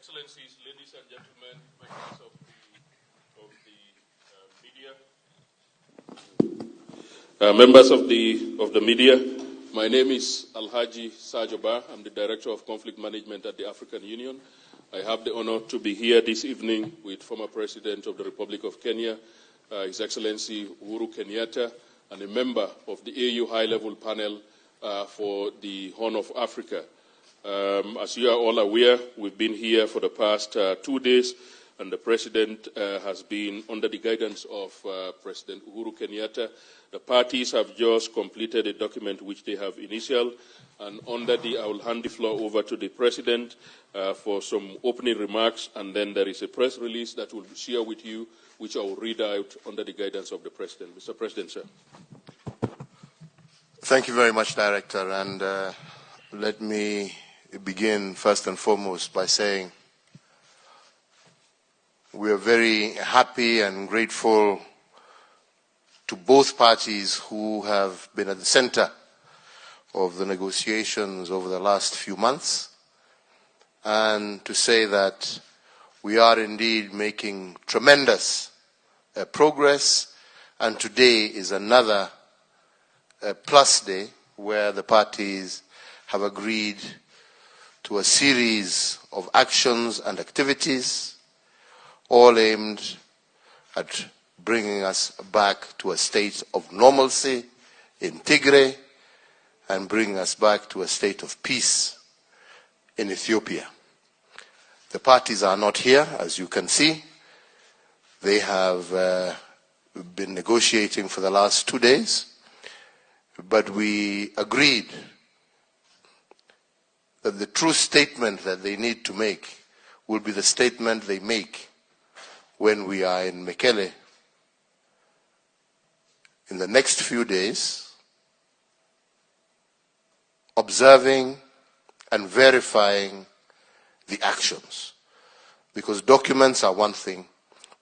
Excellencies, ladies and gentlemen, members of the media, members of the media, my name is Alhaji Sajoba. I'm the Director of Conflict Management at the African Union. I have the honor to be here this evening with former President of the Republic of Kenya, His Excellency Uhuru Kenyatta, and a member of the AU High-Level Panel for the Horn of Africa. As you are all aware, we've been here for the past 2 days, and the President has been under the guidance of President Uhuru Kenyatta. The parties have just completed a document which they have initialed, and I will hand the floor over to the President for some opening remarks, and then there is a press release that we'll share with you, which I will read out under the guidance of the President. Mr. President, sir. Thank you very much, Director, and let me begin first and foremost by saying we are very happy and grateful to both parties who have been at the center of the negotiations over the last few months, and to say that we are indeed making tremendous progress, and today is another plus day where the parties have agreed to a series of actions and activities, all aimed at bringing us back to a state of normalcy in Tigray and bringing us back to a state of peace in Ethiopia. The parties are not here, as you can see. They have been negotiating for the last 2 days, but we agreed that the true statement that they need to make will be the statement they make when we are in Mekelle in the next few days, observing and verifying the actions. Because documents are one thing,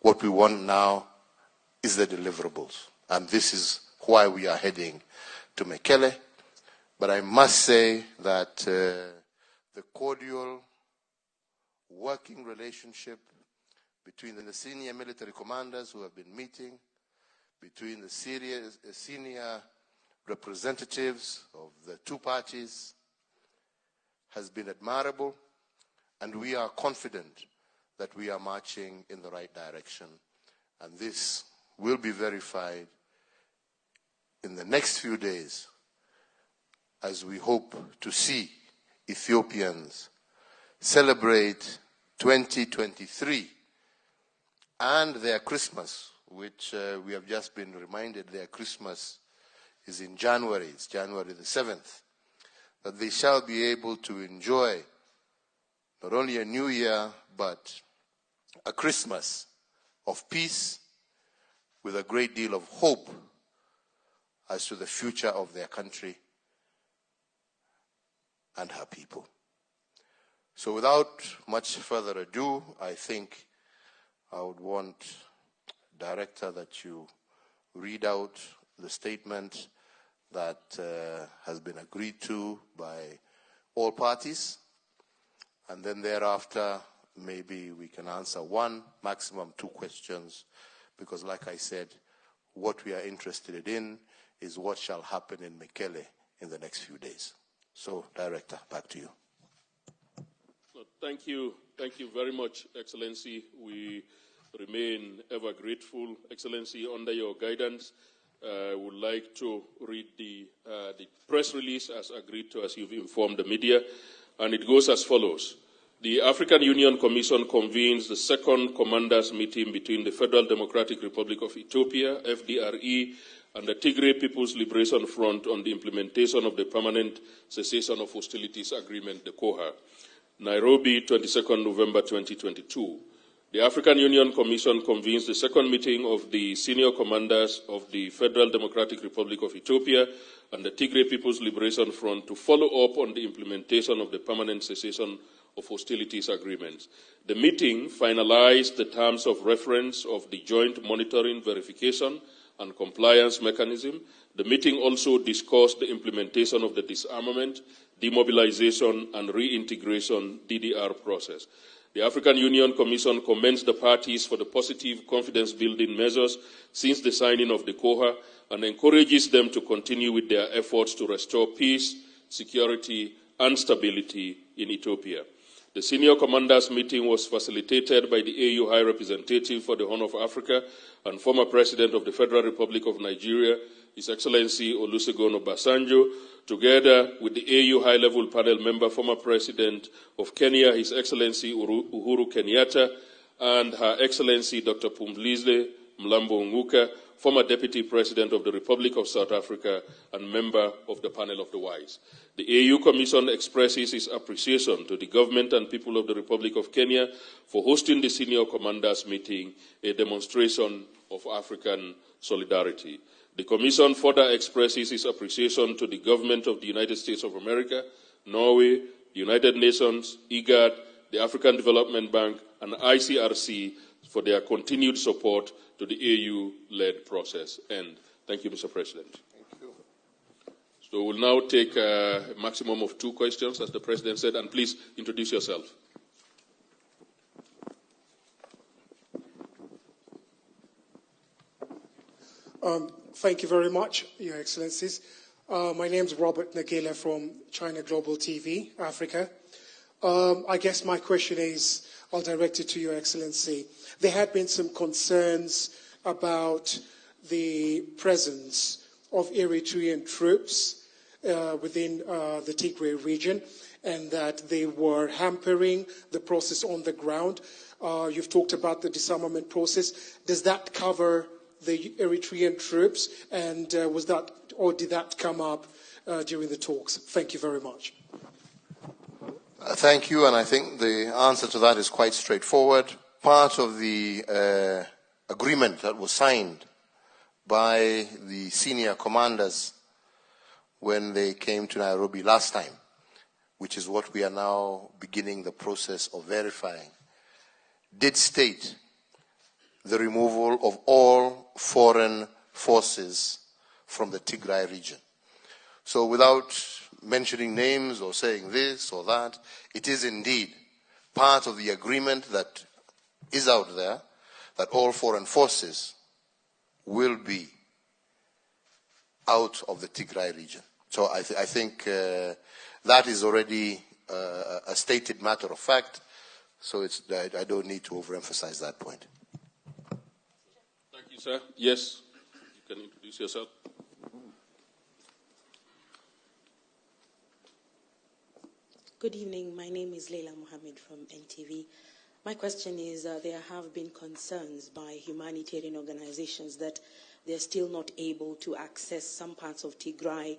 what we want now is the deliverables. And this is why we are heading to Mekelle. But I must say that the cordial working relationship between the senior military commanders who have been meeting, between the senior representatives of the two parties has been admirable, and we are confident that we are marching in the right direction. And this will be verified in the next few days as we hope to see Ethiopians celebrate 2023 and their Christmas, which we have just been reminded their Christmas is in January. It's January the 7th. That they shall be able to enjoy not only a new year, but a Christmas of peace with a great deal of hope as to the future of their country and her people. So without much further ado, I think I would want, Director, that you read out the statement that has been agreed to by all parties, and then thereafter maybe we can answer one, maximum 2 questions, because like I said, what we are interested in is what shall happen in Mekelle in the next few days. So, Director, back to you. Thank you very much, Excellency. We remain ever grateful. Excellency, under your guidance, I would like to read the press release as agreed to, as you've informed the media, and it goes as follows. The African Union Commission convenes the second commanders meeting between the Federal Democratic Republic of Ethiopia, FDRE, and the Tigray People's Liberation Front on the implementation of the Permanent Cessation of Hostilities Agreement, the COHA. Nairobi, 22nd November 2022. The African Union Commission convenes the second meeting of the senior commanders of the Federal Democratic Republic of Ethiopia and the Tigray People's Liberation Front to follow up on the implementation of the Permanent Cessation of Hostilities Agreement. The meeting finalized the terms of reference of the Joint Monitoring, Verification and Compliance Mechanism. The meeting also discussed the implementation of the disarmament, demobilization and reintegration DDR process. The African Union Commission commends the parties for the positive confidence-building measures since the signing of the COHA and encourages them to continue with their efforts to restore peace, security, and stability in Ethiopia. The senior commanders meeting was facilitated by the AU High Representative for the Horn of Africa and former President of the Federal Republic of Nigeria, His Excellency Olusegun Obasanjo, together with the AU High-Level Panel member, former President of Kenya, His Excellency Uhuru Kenyatta, and Her Excellency Dr. Pumzile Mlambo Nguka, former Deputy President of the Republic of South Africa and member of the Panel of the Wise. The AU Commission expresses its appreciation to the government and people of the Republic of Kenya for hosting the senior commanders meeting, a demonstration of African solidarity. The Commission further expresses its appreciation to the government of the United States of America, Norway, the United Nations, IGAD, the African Development Bank, and ICRC for their continued support to the AU-led process. And thank you, Mr. President. Thank you. So we'll now take a maximum of 2 questions, as the President said, and please introduce yourself. Thank you very much, Your Excellencies. My name is Robert Nagela from China Global TV, Africa. I guess my question is, I'll direct it to Your Excellency. There had been some concerns about the presence of Eritrean troops within the Tigray region, and that they were hampering the process on the ground. You've talked about the disarmament process. Does that cover the Eritrean troops, and was that, or did that come up during the talks? Thank you very much. Thank you, and I think the answer to that is quite straightforward. Part of the agreement that was signed by the senior commanders when they came to Nairobi last time, which is what we are now beginning the process of verifying, did state the removal of all foreign forces from the Tigray region. So without mentioning names or saying this or that, it is indeed part of the agreement that is out there that all foreign forces will be out of the Tigray region. So I think that is already a stated matter of fact, so I don't need to overemphasize that point. Thank you, sir. Yes, you can introduce yourself. Good evening. My name is Leila Mohammed from NTV. My question is, there have been concerns by humanitarian organizations that they're still not able to access some parts of Tigray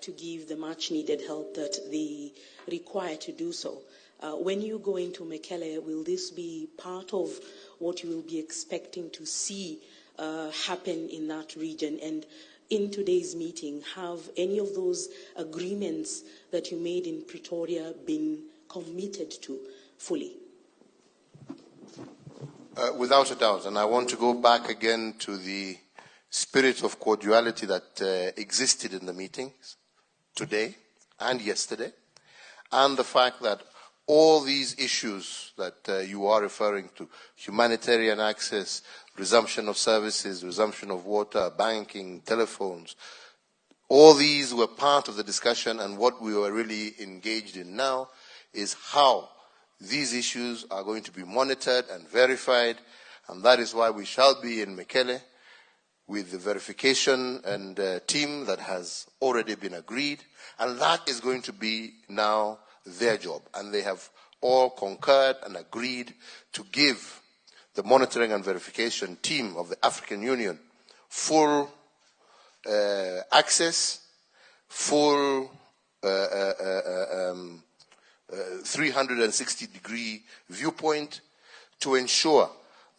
to give the much-needed help that they require to do so. When you go into Mekelle, will this be part of what you will be expecting to see happen in that region? And in today's meeting, have any of those agreements that you made in Pretoria been committed to fully? Without a doubt, and I want to go back again to the spirit of cordiality that existed in the meetings today and yesterday, and the fact that all these issues that you are referring to, humanitarian access, resumption of services, resumption of water, banking, telephones, all these were part of the discussion, and what we were really engaged in now is how these issues are going to be monitored and verified, and that is why we shall be in Mekelle with the verification and team that has already been agreed, and that is going to be now their job, and they have all concurred and agreed to give the monitoring and verification team of the African Union full access, full 360-degree viewpoint to ensure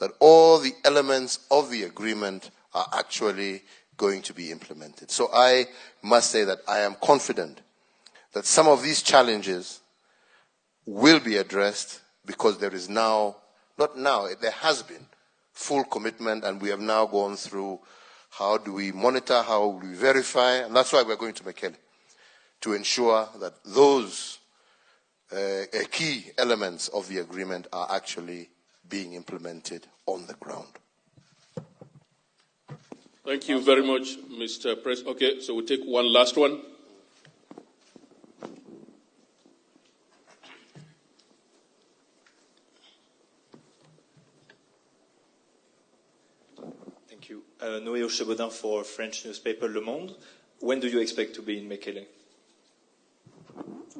that all the elements of the agreement are actually going to be implemented. So I must say that I am confident that some of these challenges will be addressed because there is now, not now, there has been full commitment, and we have now gone through how do we monitor, how do we verify, and that's why we're going to Mekelle, to ensure that those key elements of the agreement are actually being implemented on the ground. Thank you very much, Mr. President. Okay, so we'll take one last one. Thank you. Noé Ochebodin for French newspaper Le Monde. When do you expect to be in Mekele?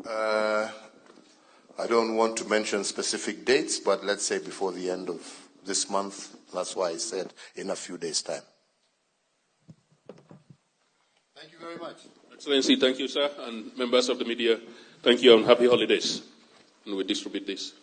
I don't want to mention specific dates, but let's say before the end of this month. That's why I said in a few days' time. Thank you very much. Excellency, thank you, sir, and members of the media, thank you and happy holidays. And we distribute this.